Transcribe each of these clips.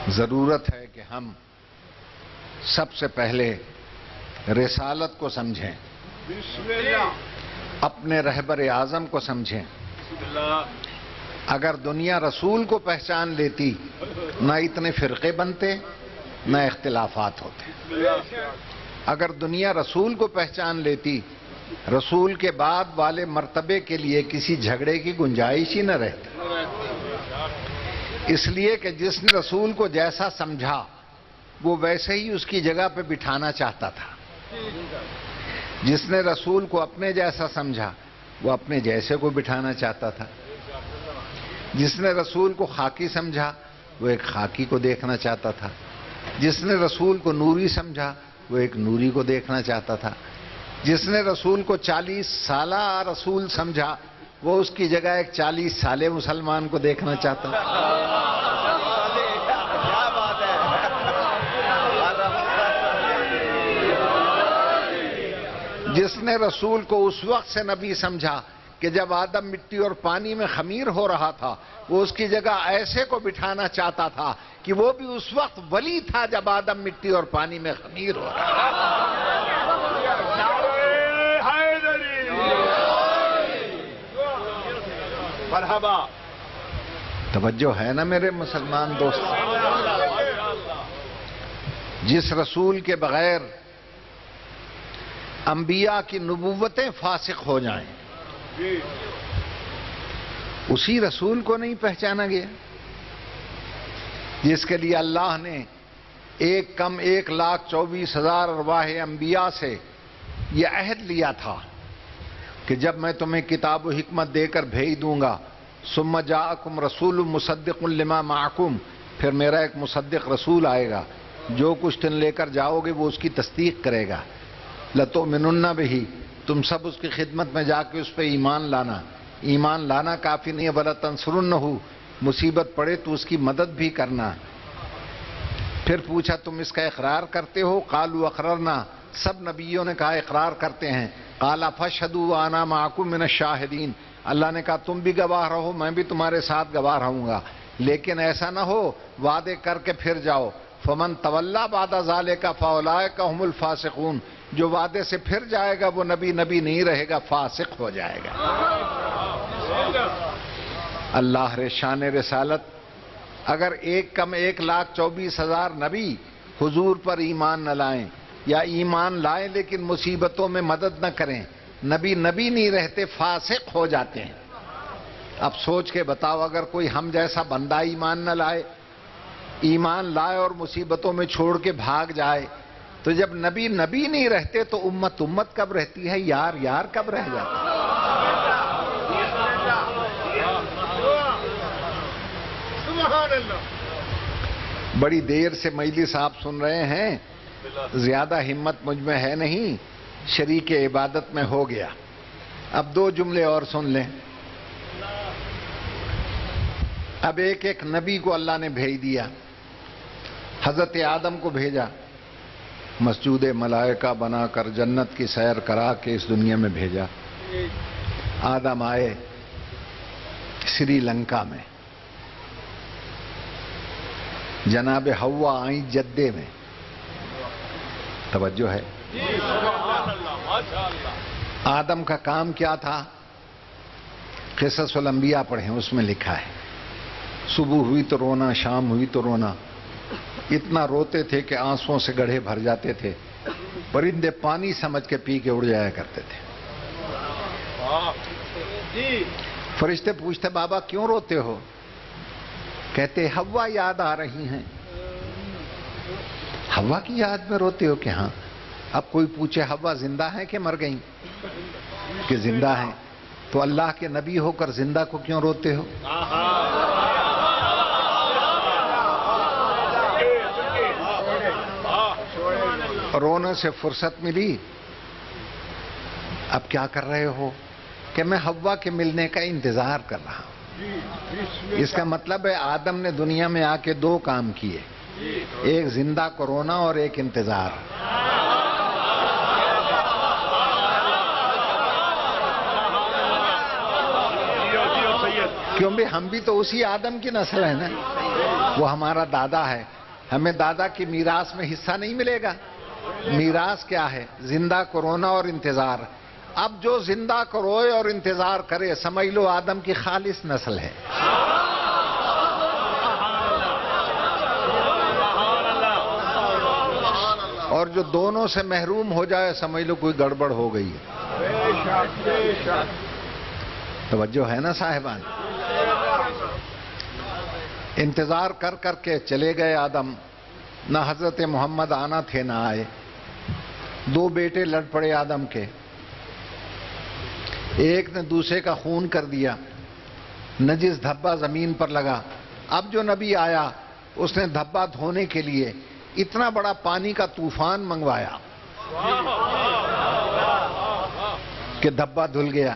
ضرورت ہے کہ ہم سب سے پہلے رسالت کو سمجھیں، اپنے رہبر اعظم کو سمجھیں۔ اگر دنیا رسول کو پہچان لیتی نہ اتنے فرقے بنتے نہ اختلافات ہوتے۔ اگر دنیا رسول کو پہچان لیتی رسول کے بعد والے مرتبے کے لیے کسی جھگڑے کی گنجائش ہی نہ رہتی۔ اس لیے کہ جس نے رسول کو جیسا سمجھا وہ ویسے ہی اس کی جگہ پہ بٹھانا چاہتا تھا، جس نے رسول کو اپنے جیسا سمجھا وہ اپنے جیسے کو بٹھانا چاہتا تھا، جس نے رسول کو خاکی سمجھا وہ ایک خاکی کو دیکھنا چاہتا تھا، جس نے رسول کو نوری سمجھا وہ ایک نوری کو دیکھنا چاہتا تھا، جس نے رسول کو 40 سالہ رسول سمجھا وہ اس کی جگہ ایک 40 سالے مسلمان کو دیکھنا چاہتا تھا۔ جس نے رسول کو اس وقت سے نبی سمجھا کہ جب آدم مٹی اور پانی میں خمیر ہو رہا تھا وہ اس کی جگہ ایسے کو بٹھانا چاہتا تھا کہ وہ بھی اس وقت ولی تھا جب آدم مٹی اور پانی میں خمیر ہو رہا تھا۔ مرحبا، توجہ ہے نا میرے مسلمان دوست؟ جس رسول کے بغیر انبیاء کی نبوتیں فاسق ہو جائیں اسی رسول کو نہیں پہچانا گیا جس کے لیے اللہ نے 1,24,000 ارواح انبیاء سے یہ عہد لیا تھا کہ جب میں تمہیں کتاب و حکمت دے کر بھیج دوں گا ثم جاءکم رسول مصدق لما معکم، پھر میرا ایک مصدق رسول آئے گا جو کچھ تم لے کر جاؤ گے وہ اس کی تصدیق کرے گا۔ لَتُؤْمِنُنَّ بِهِ، تم سب اس کی خدمت میں جا کے اس پہ ایمان لانا۔ ایمان لانا کافی نہیں ہے، وَلَتَنْصُرُنَّهُ، مصیبت پڑے تو اس کی مدد بھی کرنا۔ پھر پوچھا تم اس کا اقرار کرتے ہو؟ قالوا اقررنا، سب نبیوں نے کہا اقرار کرتے ہیں۔ قال فاشهدوا وأنا معكم من الشاهدين، اللہ نے کہا تم بھی گواہ رہو میں بھی تمہارے ساتھ گواہ رہوں گا، لیکن ایسا نہ ہو وعدے کر کے پھر جاؤ۔ فمن تولى بعد ذلك فاولئك هم الفاسقون، جو وعدے سے پھر جائے گا وہ نبی نہیں رہے گا، فاسق ہو جائے گا۔ اللہ شان رسالت، اگر 1,24,000 نبی حضور پر ایمان نہ لائیں یا ایمان لائیں لیکن مصیبتوں میں مدد نہ کریں، نبی نہیں رہتے، فاسق ہو جاتے ہیں۔ اب سوچ کے بتاؤ اگر کوئی ہم جیسا بندہ ایمان نہ لائے، ایمان لائے اور مصیبتوں میں چھوڑ کے بھاگ جائے تو جب نبی نہیں رہتے تو امت کب رہتی ہے، یار کب رہ جاتا ہے؟ بڑی دیر سے مجلس آپ سن رہے ہیں، زیادہ ہمت مجھ میں ہے نہیں، شریک عبادت میں ہو گیا۔ اب 2 جملے اور سن لیں۔ اب ایک نبی کو اللہ نے بھیج دیا، حضرت آدم کو بھیجا، مسجود ملائکہ بنا کر جنت کی سیر کرا کے اس دنیا میں بھیجا۔ آدم آئے سری لنکا میں، جناب حوا آئیں جدے میں، توجہ ہے؟ آدم کا کام کیا تھا؟ قصص الانبیاء پڑھیں، اس میں لکھا ہے صبح ہوئی تو رونا، شام ہوئی تو رونا، اتنا روتے تھے کہ آنسوؤں سے گڑھے بھر جاتے تھے، پرندے پانی سمجھ کے پی کے اڑ جایا کرتے تھے۔ فرشتے پوچھتے بابا کیوں روتے ہو؟ کہتے حوا یاد آ رہی ہیں۔ حوا کی یاد میں روتے ہو کہ ہاں؟ اب کوئی پوچھے حوا زندہ ہیں کہ مر گئیں؟ کہ زندہ ہیں، تو اللہ کے نبی ہو کر زندہ کو کیوں روتے ہو؟ رونے سے فرصت ملی، اب کیا کر رہے ہو؟ کہ میں حوا کے ملنے کا انتظار کر رہا ہوں۔ اس کا مطلب ہے آدم نے دنیا میں آ کے 2 کام کیے، ایک زندہ کو رونا اور ایک انتظار۔ کیوں بھی ہم بھی تو اسی آدم کی نسل ہے نا، وہ ہمارا دادا ہے۔ ہمیں دادا کی میراث میں حصہ نہیں ملے گا؟ میراث کیا ہے؟ زندہ کرونا اور انتظار. اب جو زندہ کروئے اور انتظار کرے سمجھ لو آدم کی خالص نسل ہے. اور جو دونوں سے محروم ہو جائے سمجھ لو کوئی گڑبڑ ہو گئی ہے. توجہ ہے نا صاحبان؟ انتظار کر کر کے چلے گئے آدم. نہ حضرت محمد آنا تھے نہ آئے. 2 بیٹے لڑ پڑے آدم کے. ایک نے دوسرے کا خون کر دیا. نجس دھبا زمین پر لگا. اب جو نبی آیا اس نے دھبا دھونے کے لیے اتنا بڑا پانی کا طوفان منگوایا کہ دھبا دھل گیا.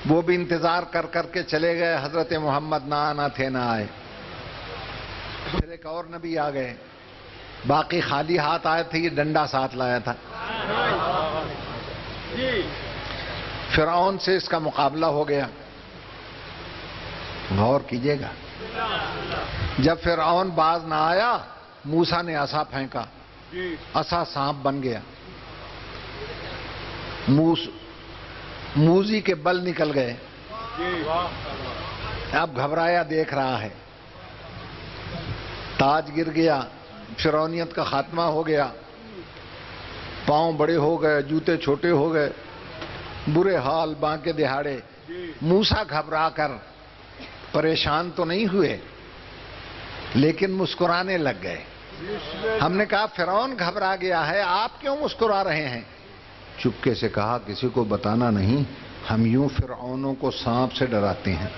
وہ بھی انتظار کر کر کے چلے گئے. حضرت محمد نہ آنا تھے نہ آئے. پھر ایک اور نبی آ گئے. باقی خالی ہاتھ آئے تھے, یہ ڈنڈا ساتھ لایا تھا. فرعون سے اس کا مقابلہ ہو گیا. غور کیجئے گا, جب فرعون باز نہ آیا موسیٰ نے عصا پھینکا. عصا سانپ بن گیا. موذی کے بل نکل گئے. اب گھبرایا دیکھ رہا ہے. تاج گر گیا. فرعونیت کا خاتمہ ہو گیا. پاؤں بڑے ہو گئے, جوتے چھوٹے ہو گئے, برے حال بانکے دہاڑے. موسیٰ گھبرا کر پریشان تو نہیں ہوئے لیکن مسکرانے لگ گئے. ہم نے کہا فرعون گھبرا گیا ہے, آپ کیوں مسکرا رہے ہیں؟ چپکے سے کہا کسی کو بتانا نہیں, ہم یوں فرعونوں کو سانپ سے ڈراتے ہیں.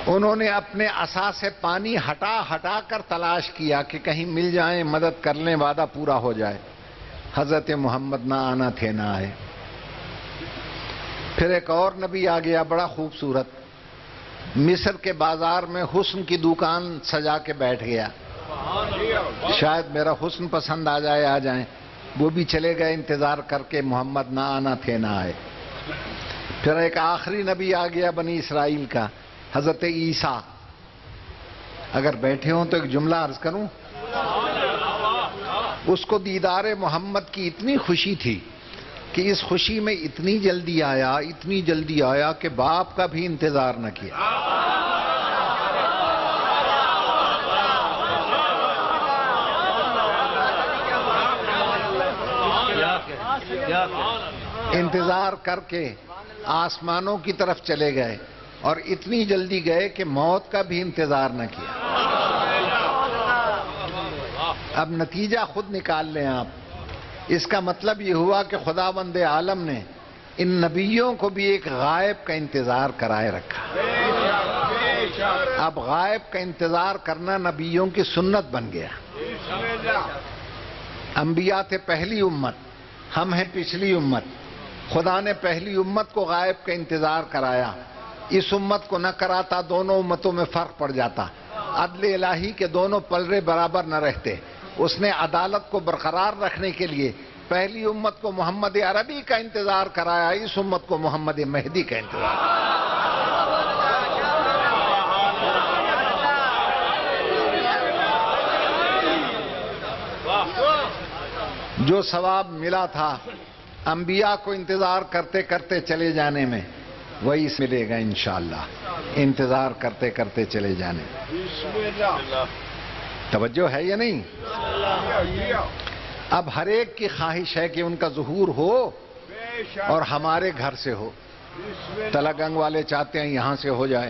انہوں نے اپنے عصا سے پانی ہٹا ہٹا کر تلاش کیا کہ کہیں مل جائیں, مدد کر لیں, وعدہ پورا ہو جائے. حضرت محمد نہ آنا تھے نہ آئے. پھر ایک اور نبی آ گیا بڑا خوبصورت. مصر کے بازار میں حسن کی دکان سجا کے بیٹھ گیا. شاید میرا حسن پسند آ جائے, آ جائیں. وہ بھی چلے گئے انتظار کر کے. محمد نہ آنا تھے نہ آئے. پھر ایک آخری نبی آ گیا بنی اسرائیل کا, حضرت عیسیٰ. اگر بیٹھے ہوں تو ایک جملہ عرض کروں. اس کو دیدار محمد کی اتنی خوشی تھی کہ اس خوشی میں اتنی جلدی آیا کہ باپ کا بھی انتظار نہ کیا. انتظار کر کے آسمانوں کی طرف چلے گئے اور اتنی جلدی گئے کہ موت کا بھی انتظار نہ کیا. اب نتیجہ خود نکال لیں آپ. اس کا مطلب یہ ہوا کہ خداوند عالم نے ان نبیوں کو بھی ایک غائب کا انتظار کرائے رکھا. اب غائب کا انتظار کرنا نبیوں کی سنت بن گیا. انبیاء تھے پہلی امت, ہم ہیں پچھلی امت. خدا نے پہلی امت کو غائب کا انتظار کرایا. اس امت کو نہ کراتا دونوں امتوں میں فرق پڑ جاتا. عدل الہی کے دونوں پلڑے برابر نہ رہتے. اس نے عدالت کو برقرار رکھنے کے لیے پہلی امت کو محمد عربی کا انتظار کرایا, اس امت کو محمد مہدی کا انتظار. جو ثواب ملا تھا انبیاء کو انتظار کرتے کرتے چلے جانے میں, وہی ملے گا انشاءاللہ. انتظار کرتے کرتے چلے جانے. توجہ ہے یا نہیں؟ اب ہر ایک کی خواہش ہے کہ ان کا ظہور ہو اور ہمارے گھر سے ہو. تلہ گنگ والے چاہتے ہیں یہاں سے ہو جائے,